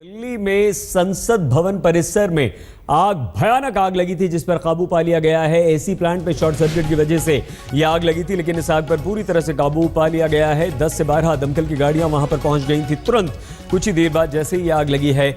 दिल्ली में संसद भवन परिसर में भयानक आग लगी थी, जिस पर काबू पा लिया गया है। एसी प्लांट में शॉर्ट सर्किट की वजह से यह आग लगी थी, लेकिन इस आग पर पूरी तरह से काबू पा लिया गया है। 10 से 12 दमकल की गाड़ियां वहां पर पहुंच गई थी तुरंत कुछ ही देर बाद जैसे ही आग लगी है,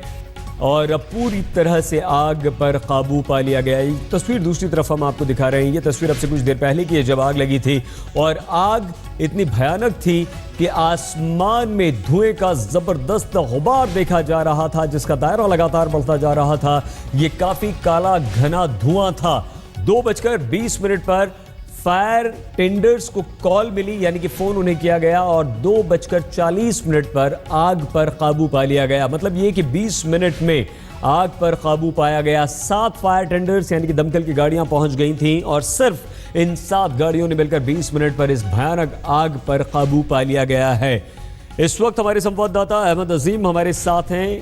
और अब पूरी तरह से आग पर काबू पा लिया गया है। तस्वीर दूसरी तरफ हम आपको दिखा रहे हैं। ये तस्वीर अब से कुछ देर पहले की है, जब आग लगी थी और आग इतनी भयानक थी कि आसमान में धुएं का जबरदस्त गुबार देखा जा रहा था, जिसका दायरा लगातार बढ़ता जा रहा था। ये काफी काला घना धुआं था। 2:20 पर फायर टेंडर्स को कॉल मिली, यानी कि फोन उन्हें किया गया, और 2:40 पर आग पर काबू पा लिया गया। मतलब ये कि 20 मिनट में आग पर काबू पाया गया। 7 फायर टेंडर्स यानी कि दमकल की गाड़ियां पहुंच गई थीं, और सिर्फ इन 7 गाड़ियों ने मिलकर 20 मिनट पर इस भयानक आग पर काबू पा लिया गया है। इस वक्त हमारे संवाददाता अहमद अजीम हमारे साथ हैं।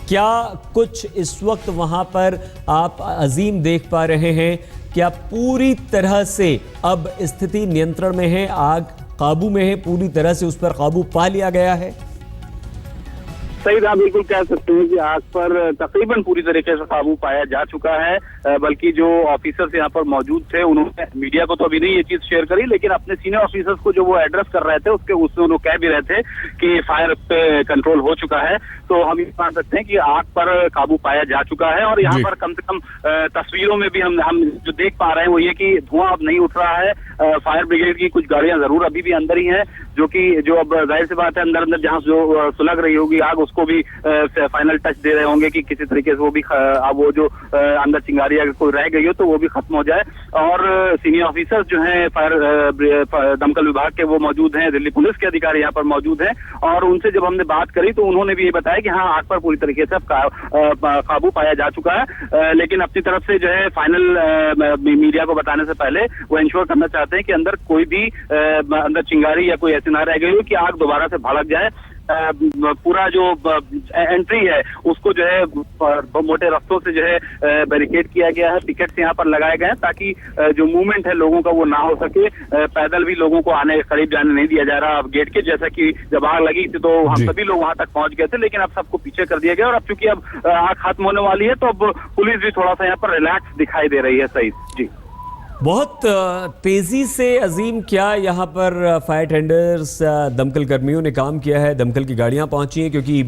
क्या कुछ इस वक्त वहां पर आप अजीम देख पा रहे हैं? क्या पूरी तरह से अब स्थिति नियंत्रण में है, आग काबू में है, पूरी तरह से उस पर काबू पा लिया गया है? सही, आप बिल्कुल कह सकते हैं कि आग पर तकरीबन पूरी तरीके से काबू पाया जा चुका है। बल्कि जो ऑफिसर्स यहाँ पर मौजूद थे, उन्होंने मीडिया को तो अभी नहीं ये चीज शेयर करी, लेकिन अपने सीनियर ऑफिसर्स को जो वो एड्रेस कर रहे थे उसमें वो कह भी रहे थे कि फायर पे कंट्रोल हो चुका है। तो हम ये मान सकते हैं कि आग पर काबू पाया जा चुका है। और यहाँ पर कम से कम तस्वीरों में भी हम जो देख पा रहे हैं वो ये कि धुआं अब नहीं उठ रहा है। फायर ब्रिगेड की कुछ गाड़ियां जरूर अभी भी अंदर ही हैं, जो अब जाहिर सी बात है अंदर जहां जो सुलग रही होगी आग, उसको भी फाइनल टच दे रहे होंगे कि किसी तरीके से वो भी वो जो अंदर चिंगारी अगर कोई रह गई हो तो वो भी खत्म हो जाए। और सीनियर ऑफिसर्स जो हैं फायर दमकल विभाग के, वो मौजूद हैं। दिल्ली पुलिस के अधिकारी यहाँ पर मौजूद हैं, और उनसे जब हमने बात करी तो उन्होंने भी ये बताया कि हाँ, आग पर पूरी तरीके से काबू पाया जा चुका है। लेकिन अपनी तरफ से जो है फाइनल मीडिया को बताने से पहले वो इंश्योर करना चाहते हैं कि अंदर कोई भी अंदर चिंगारी या कोई ऐसी ना रह गई हो कि आग दोबारा से भड़क जाए। पूरा जो एंट्री है उसको जो है मोटे रास्तों से जो है बैरिकेड किया गया है। पिकेट्स यहाँ पर लगाए गए हैं ताकि जो मूवमेंट है लोगों का वो ना हो सके। पैदल भी लोगों को आने करीब जाने नहीं दिया जा रहा अब गेट के। जैसा कि जब आग लगी थी तो हम सभी लोग वहां तक पहुंच गए थे, लेकिन अब सबको पीछे कर दिया गया। और अब चूंकि अब आग खत्म होने वाली है तो अब पुलिस भी थोड़ा सा यहाँ पर रिलैक्स दिखाई दे रही है। सही जी, बहुत तेजी से अजीम क्या यहाँ पर फायर टेंडर्स दमकल कर्मियों ने काम किया है, दमकल की गाड़ियाँ पहुँची हैं, क्योंकि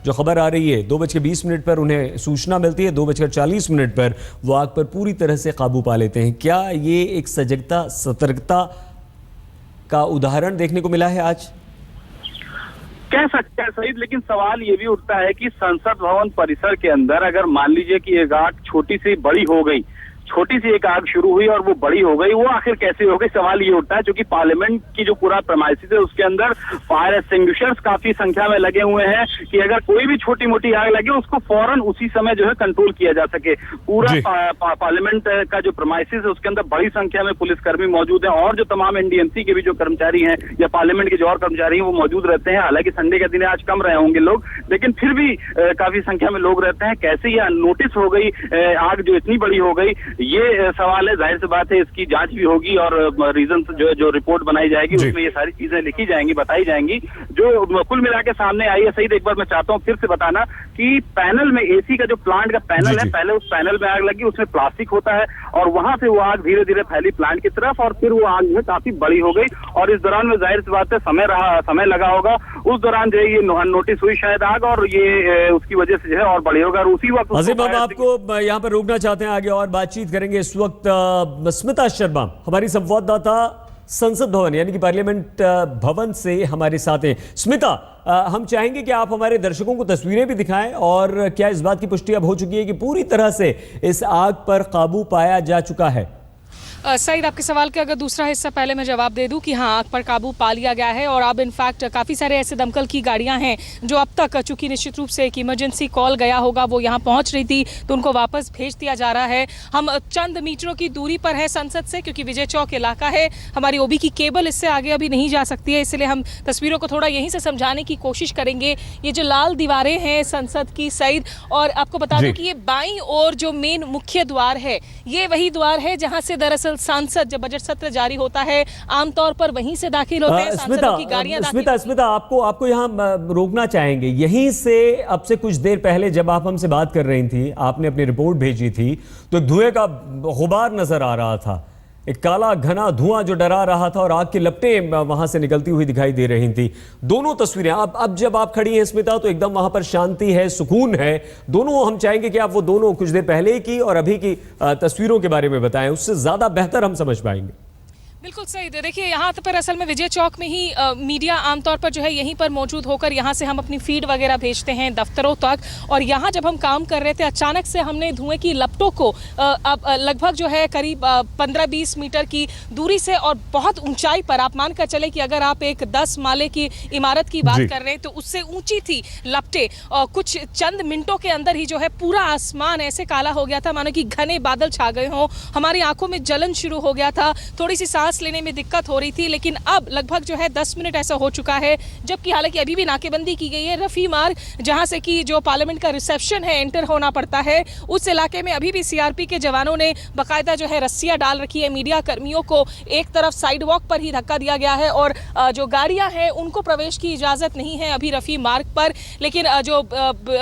जो खबर आ रही है 2:20 पर उन्हें सूचना मिलती है, 2:40 पर वो आग पर पूरी तरह से काबू पा लेते हैं। क्या ये एक सजगता, सतर्कता का उदाहरण देखने को मिला है आज? कह सकते हैं सही, लेकिन सवाल ये भी उठता है कि संसद भवन परिसर के अंदर अगर मान लीजिए कि एक आग छोटी सी बड़ी हो गई, छोटी सी एक आग शुरू हुई और वो बड़ी हो गई, वो आखिर कैसे हो गई? सवाल ये उठता है क्योंकि पार्लियामेंट की जो पूरा प्रेमाइसिस है उसके अंदर फायर एक्सटिंग्विशर्स काफी संख्या में लगे हुए हैं कि अगर कोई भी छोटी मोटी आग लगे उसको फौरन उसी समय जो है कंट्रोल किया जा सके। पूरा पार्लियामेंट का जो प्रेमाइसिस है उसके अंदर बड़ी संख्या में पुलिसकर्मी मौजूद हैं, और जो तमाम एनडीएमसी के भी जो कर्मचारी हैं या पार्लियामेंट के जो और कर्मचारी हैं वो मौजूद रहते हैं। हालांकि संडे के दिन आज कम रहे होंगे लोग, लेकिन फिर भी काफी संख्या में लोग रहते हैं। कैसे ये अननोटिस हो गई आग जो इतनी बड़ी हो गई, ये सवाल है। जाहिर सी बात है इसकी जांच भी होगी और रीजन जो रिपोर्ट बनाई जाएगी उसमें ये सारी चीजें लिखी जाएंगी, बताई जाएंगी। जो कुल मिला के सामने आई है, सही एक बार मैं चाहता हूँ फिर से बताना कि पैनल में, एसी का जो प्लांट का पैनल है, पहले उस पैनल में आग लगी, उसमें प्लास्टिक होता है और वहां से वो आग धीरे धीरे फैली प्लांट की तरफ, और फिर वो आग जो है काफी बड़ी हो गई। और इस दौरान में जाहिर सी बात है समय लगा होगा, उस दौरान जो है ये नोटिस हुई शायद आग, और ये उसकी वजह से जो है और बड़ी होगा। और उसी वक्त अजीम, हम आपको यहाँ पर रोकना चाहते हैं, आगे और बातचीत करेंगे। इस वक्त स्मिता शर्मा हमारी संवाददाता संसद भवन यानी कि पार्लियामेंट भवन से हमारे साथ हैं। स्मिता, हम चाहेंगे कि आप हमारे दर्शकों को तस्वीरें भी दिखाएं, और क्या इस बात की पुष्टि अब हो चुकी है कि पूरी तरह से इस आग पर काबू पाया जा चुका है? सईद, आपके सवाल का अगर दूसरा हिस्सा पहले मैं जवाब दे दूं कि हाँ, आग पर काबू पा लिया गया है। और अब इनफैक्ट काफ़ी सारे ऐसे दमकल की गाड़ियां हैं जो अब तक, चूंकि निश्चित रूप से एक इमरजेंसी कॉल गया होगा, वो यहाँ पहुँच रही थी, तो उनको वापस भेज दिया जा रहा है। हम चंद मीटरों की दूरी पर है संसद से, क्योंकि विजय चौक इलाका है। हमारी ओबी की केबल इससे आगे अभी नहीं जा सकती है, इसलिए हम तस्वीरों को थोड़ा यहीं से समझाने की कोशिश करेंगे। ये जो लाल दीवारें हैं संसद की, सईद, और आपको बता दूं कि ये बाईं ओर जो मेन मुख्य द्वार है, ये वही द्वार है जहाँ से दरअसल दरअसल सांसद जब बजट सत्र जारी होता है आमतौर पर वहीं से दाखिल होते हैं, सांसदों की गाड़ियां दाखिल। स्मिता, आपको यहाँ रोकना चाहेंगे। यहीं से अब से कुछ देर पहले जब आप हमसे बात कर रही थी, आपने अपनी रिपोर्ट भेजी थी, तो धुएं का गुबार नजर आ रहा था, एक काला घना धुआं जो डरा रहा था और आग की लपटें वहां से निकलती हुई दिखाई दे रही थी। दोनों तस्वीरें अब जब आप खड़ी हैं स्मिता, तो एकदम वहां पर शांति है, सुकून है। दोनों हम चाहेंगे कि आप वो दोनों कुछ देर पहले की और अभी की तस्वीरों के बारे में बताएं, उससे ज्यादा बेहतर हम समझ पाएंगे। बिल्कुल सही। देखिए यहाँ पर असल में विजय चौक में ही मीडिया आमतौर पर जो है यहीं पर मौजूद होकर यहाँ से हम अपनी फीड वगैरह भेजते हैं दफ्तरों तक। और यहाँ जब हम काम कर रहे थे अचानक से हमने धुएं की लपटों को अब लगभग जो है करीब 15-20 मीटर की दूरी से और बहुत ऊंचाई पर, आप मान कर चले कि अगर आप एक 10 माले की इमारत की बात कर रहे हैं तो उससे ऊंची थी लपटें। और कुछ चंद मिनटों के अंदर ही जो है पूरा आसमान ऐसे काला हो गया था मानो कि घने बादल छा गए हों। हमारी आंखों में जलन शुरू हो गया था, थोड़ी सी सांस लेने में दिक्कत हो रही थी। लेकिन अब लगभग जो है 10 मिनट ऐसा हो चुका है, जबकि हालांकि अभी भी नाकेबंदी की गई है। रफी मार्ग जहां से कि जो पार्लियामेंट का रिसेप्शन है एंटर होना पड़ता है, उस इलाके में अभी भी सीआरपी के जवानों ने बाकायदा जो है रस्सियां डाल रखी है। मीडिया कर्मियों को एक तरफ साइड वॉक पर ही धक्का दिया गया है और जो गाड़ियां हैं उनको प्रवेश की इजाजत नहीं है अभी रफी मार्ग पर। लेकिन जो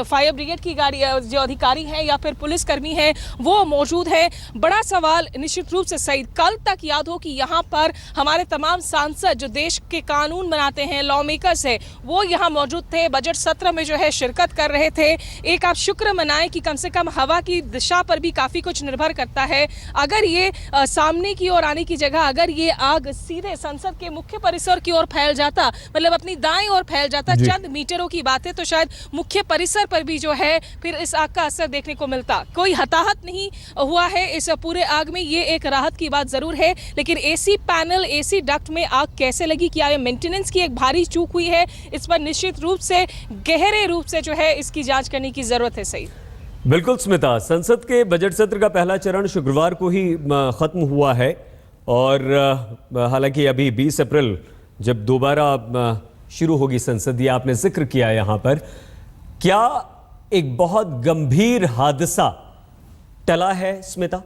फायर ब्रिगेड की गाड़ी जो अधिकारी हैं या फिर पुलिसकर्मी हैं वो मौजूद है। बड़ा सवाल निश्चित रूप से सही, कल तक याद हो कि यहाँ पर हमारे तमाम सांसद जो देश के कानून बनाते हैं, लॉ मेकर्स है, वो यहाँ मौजूद थे, बजट सत्र में जो है शिरकत कर रहे थे। एक आप शुक्र मनाएं कि कम से कम हवा की दिशा पर भी काफी कुछ निर्भर करता है। अगर ये सामने की ओर आने की जगह अगर ये आग सीधे संसद के मुख्य परिसर की ओर फैल जाता, मतलब अपनी दाएं ओर फैल जाता, चंद मीटरों की बात है, तो शायद मुख्य परिसर पर भी जो है फिर इस आग का असर देखने को मिलता। कोई हताहत नहीं हुआ है इस पूरे आग में, ये एक राहत की बात जरूर है। लेकिन एसी पैनल, एसी डक्ट में आग कैसे लगी, क्या ये मेंटेनेंस की एक भारी चूक हुई है, इस पर निश्चित रूप से गहरे रूप से जो है इसकी जांच करने की जरूरत है। सही बिल्कुल स्मिता, संसद के बजट सत्र का पहला चरण शुक्रवार को ही खत्म हुआ है और हालांकि अभी 20 अप्रैल जब दोबारा शुरू होगी संसद, ये आपने जिक्र किया यहाँ पर, क्या एक बहुत गंभीर हादसा टला है स्मिता?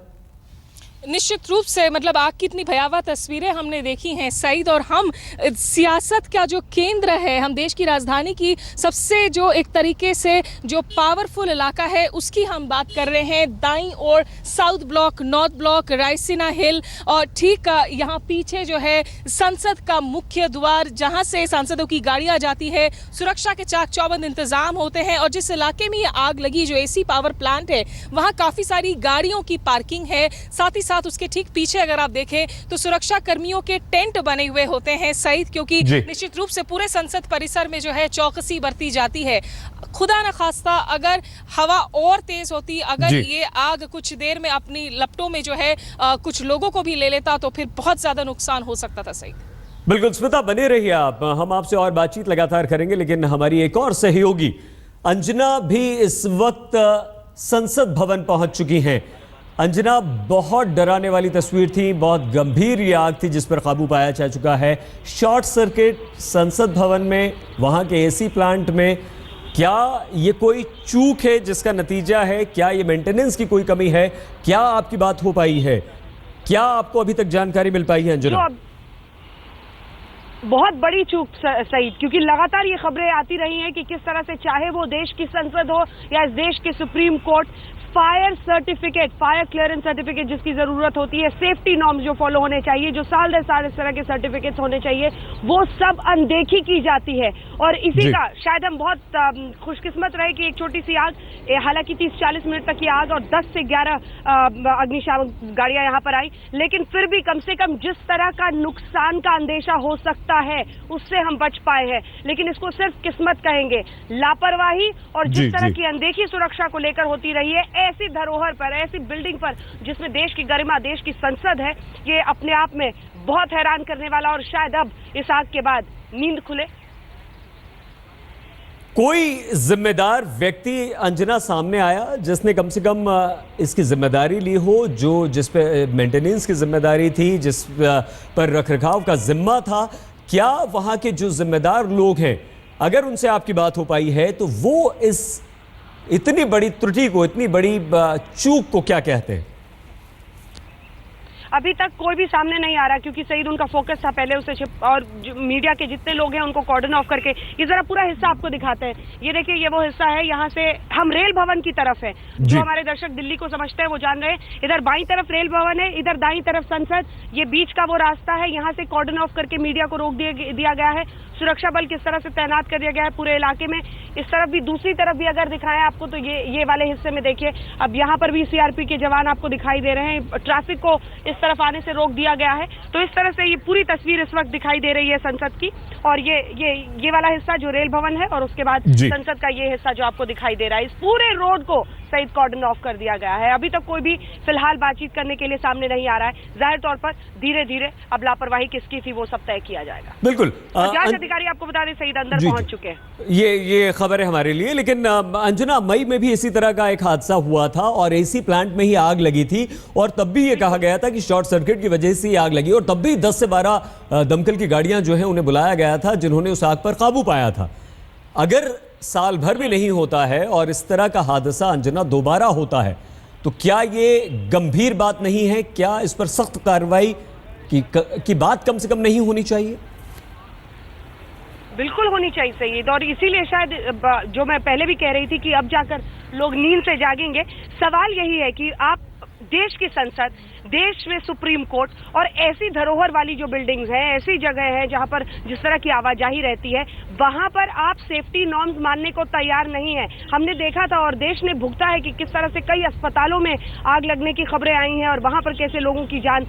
निश्चित रूप से, मतलब आग की इतनी भयावह तस्वीरें हमने देखी हैं सईद, और हम सियासत का जो केंद्र है, हम देश की राजधानी की सबसे जो एक तरीके से जो पावरफुल इलाका है उसकी हम बात कर रहे हैं। दाईं ओर south block, north block, Raisina hill और ठीक यहाँ पीछे जो है संसद का मुख्य द्वार जहां से सांसदों की गाड़ियां जाती है। सुरक्षा के चाक चौबंद इंतजाम होते हैं और जिस इलाके में ये आग लगी, जो एसी पावर प्लांट है, वहां काफी सारी गाड़ियों की पार्किंग है। साथ ही साथ उसके ठीक पीछे अगर आप देखें तो सुरक्षा कर्मियों के टेंट बने हुए होते हैं सईद, क्योंकि निश्चित रूप से पूरे संसद परिसर में जो है चौकसी बरती जाती है। खुदा न खास्ता अगर हवा और तेज होती, अगर ये आग कुछ देर में अपनी लपटों में जो है कुछ लोगों को भी ले लेता तो फिर बहुत ज्यादा नुकसान हो सकता था। सही बिल्कुल स्मिता, बने रहिए आप, हम आपसे और बातचीत लगातार करेंगे। लेकिन हमारी एक और सहयोगी अंजना भी इस वक्त संसद भवन पहुंच चुकी हैं। अंजना, बहुत डराने वाली तस्वीर थी, बहुत गंभीर ये आग थी जिस पर काबू पाया जा चुका है। शॉर्ट सर्किट संसद भवन में, वहां के एसी प्लांट में, क्या ये कोई चूक है जिसका नतीजा है? क्या ये मेंटेनेंस की कोई कमी है? क्या आपकी बात हो पाई है? क्या आपको अभी तक जानकारी मिल पाई है अंजना? बहुत बड़ी चूक सईद, क्योंकि लगातार ये खबरें आती रही हैं कि किस तरह से चाहे वो देश की संसद हो या इस देश के supreme court, fire certificate, fire clearance certificate जिसकी जरूरत होती है, सेफ्टी नॉर्म्स जो फॉलो होने चाहिए, जो साल दर साल इस तरह के सर्टिफिकेट्स होने चाहिए, वो सब अनदेखी की जाती है। और इसी का शायद हम बहुत खुशकिस्मत रहे कि एक छोटी सी आग, हालांकि 30-40 मिनट तक की आग और 10 से 11 अग्निशामक गाड़ियां यहाँ पर आई, लेकिन फिर भी कम से कम जिस तरह का नुकसान का अंदेशा हो सकता है उससे हम बच पाए हैं। लेकिन इसको सिर्फ किस्मत कहेंगे, लापरवाही और जिस तरह की अनदेखी सुरक्षा को लेकर होती रही है ऐसी धरोहर पर, ऐसी बिल्डिंग पर जिसमें देश की गरिमा, देश की संसद है, ये अपने आप में बहुत हैरान करने वाला। और शायद अब इस आग के बाद नींद खुले। कोई जिम्मेदार व्यक्ति अंजना सामने आया जिसने कम से कम इसकी जिम्मेदारी ली हो, जो जिस पे मेंटेनेंस की जिम्मेदारी थी, जिस पर रखरखाव का जिम्मा था? क्या वहां के जो जिम्मेदार लोग हैं, अगर उनसे आपकी बात हो पाई है, तो वो इस इतनी बड़ी त्रुटि को, इतनी बड़ी चूक को क्या कहते हैं? अभी तक कोई भी सामने नहीं आ रहा, क्योंकि सईद उनका फोकस था पहले उसे और मीडिया के जितने लोग हैं उनको कॉर्डन ऑफ करके। ये जरा पूरा हिस्सा आपको दिखाते हैं। ये देखिए, ये वो हिस्सा है, यहाँ से हम रेल भवन की तरफ है। जो हमारे दर्शक दिल्ली को समझते हैं वो जान रहे हैं। इधर बाईं तरफ रेल भवन है, इधर दाईं तरफ संसद, ये बीच का वो रास्ता है। यहाँ से कॉर्डन ऑफ करके मीडिया को रोक दिया गया है। सुरक्षा बल किस तरह से तैनात कर दिया गया है पूरे इलाके में। इस तरफ भी, दूसरी तरफ भी अगर दिखाएं आपको तो ये वाले हिस्से में देखिए, अब यहाँ पर भी सीआरपी के जवान आपको दिखाई दे रहे हैं। ट्रैफिक को इस तरफ आने से रोक दिया गया है। तो इस तरह से ये पूरी तस्वीर इस वक्त दिखाई दे रही है संसद की। और ये वाला हिस्सा जो रेल भवन है, और उसके बाद संसद का ये हिस्सा जो आपको दिखाई दे रहा है। इस पूरे रोड को सईद कॉर्डन ऑफ कर दिया गया है। अभी तक कोई भी फिलहाल बातचीत करने के लिए सामने नहीं आ रहा है। जाहिर तौर पर धीरे धीरे अब लापरवाही किसकी थी वो सब तय किया जाएगा। बिल्कुल। जांच अधिकारी आपको बता दें सईद अंदर पहुंच चुके हैं। ये खबर है हमारे लिए। लेकिन अंजना, मई में भी इसी तरह का एक हादसा हुआ था और एसी प्लांट में ही आग लगी थी, और तब भी ये कहा गया था कि शॉर्ट सर्किट की वजह से आग लगी, और तब भी 10 से 12 दमकल की गाड़ियां जो है उन्हें बुलाया गया था, जिन्होंने उस आग पर काबू पाया था। अगर साल भर भी नहीं होता है और इस तरह का हादसा अंजना दोबारा होता है, तो क्या ये गंभीर बात नहीं है? क्या इस पर सख्त कार्रवाई की बात कम से कम नहीं होनी चाहिए? बिल्कुल होनी चाहिए सईद, और इसीलिए शायद जो मैं पहले भी कह रही थी कि अब जाकर लोग नींद से जागेंगे। सवाल यही है कि आप देश की संसद, देश में सुप्रीम कोर्ट और ऐसी धरोहर वाली जो बिल्डिंग्स हैं, ऐसी जगह है जहां पर जिस तरह की आवाजाही रहती है, वहां पर आप सेफ्टी नॉर्म्स मानने को तैयार नहीं है। हमने देखा था और देश ने भुगता है कि किस तरह से कई अस्पतालों में आग लगने की खबरें आई हैं और वहां पर कैसे लोगों की जान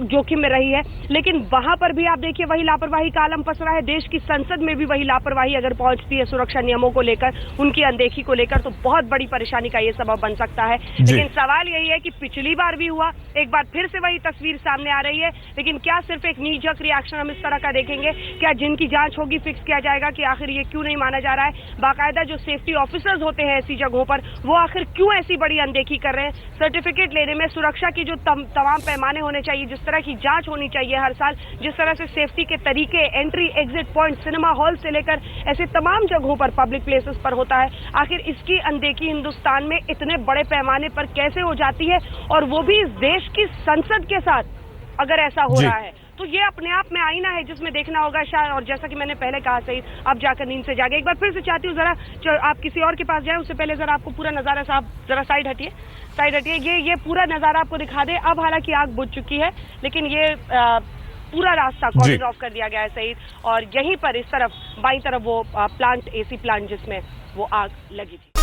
जोखिम में रही है। लेकिन वहां पर भी आप देखिए वही लापरवाही का आलम पसरा है। देश की संसद में भी वही लापरवाही अगर पहुंचती है सुरक्षा नियमों को लेकर, उनकी अनदेखी को लेकर, तो बहुत बड़ी परेशानी का ये सबब बन सकता है। लेकिन सवाल यही है कि पिछली बार भी हुआ, एक बार फिर से वही तस्वीर सामने आ रही है। लेकिन क्या सिर्फ एक नीजक रिएक्शन हम इस तरह का देखेंगे? क्या जिनकी जांच होगी फिक्स किया जाएगा कि आखिर ये क्यों नहीं माना जा रहा है? बाकायदा जो सेफ्टी ऑफिसर्स होते हैं ऐसी जगहों पर, वो आखिर क्यों ऐसी बड़ी अनदेखी कर रहे हैं? सर्टिफिकेट लेने में सुरक्षा की जो तमाम पैमाने होने चाहिए, जिस तरह की जांच होनी चाहिए हर साल, जिस तरह से सेफ्टी के तरीके, entry exit point, cinema hall से लेकर ऐसे तमाम जगहों पर, पब्लिक प्लेसेस पर होता है, आखिर इसकी अनदेखी हिंदुस्तान में इतने बड़े पैमाने पर कैसे हो जाती है? और वो भी इस देश की संसद के साथ अगर ऐसा हो रहा है, तो ये अपने आप में आईना है जिसमें देखना होगा शायद। और जैसा कि मैंने पहले कहा सही, अब जाकर नींद से जागे। एक बार फिर से चाहती हूँ जरा आप किसी और के पास जाए, उससे पहले जरा आपको पूरा नजारा, साहब जरा साइड हटिए, ये पूरा नजारा आपको दिखा दे। अब हालांकि आग बुझ चुकी है, लेकिन ये पूरा रास्ता कॉर्डन ऑफ कर दिया गया है सईद, और यहीं पर इस तरफ बाईं तरफ वो प्लांट, एसी प्लांट जिसमें वो आग लगी थी।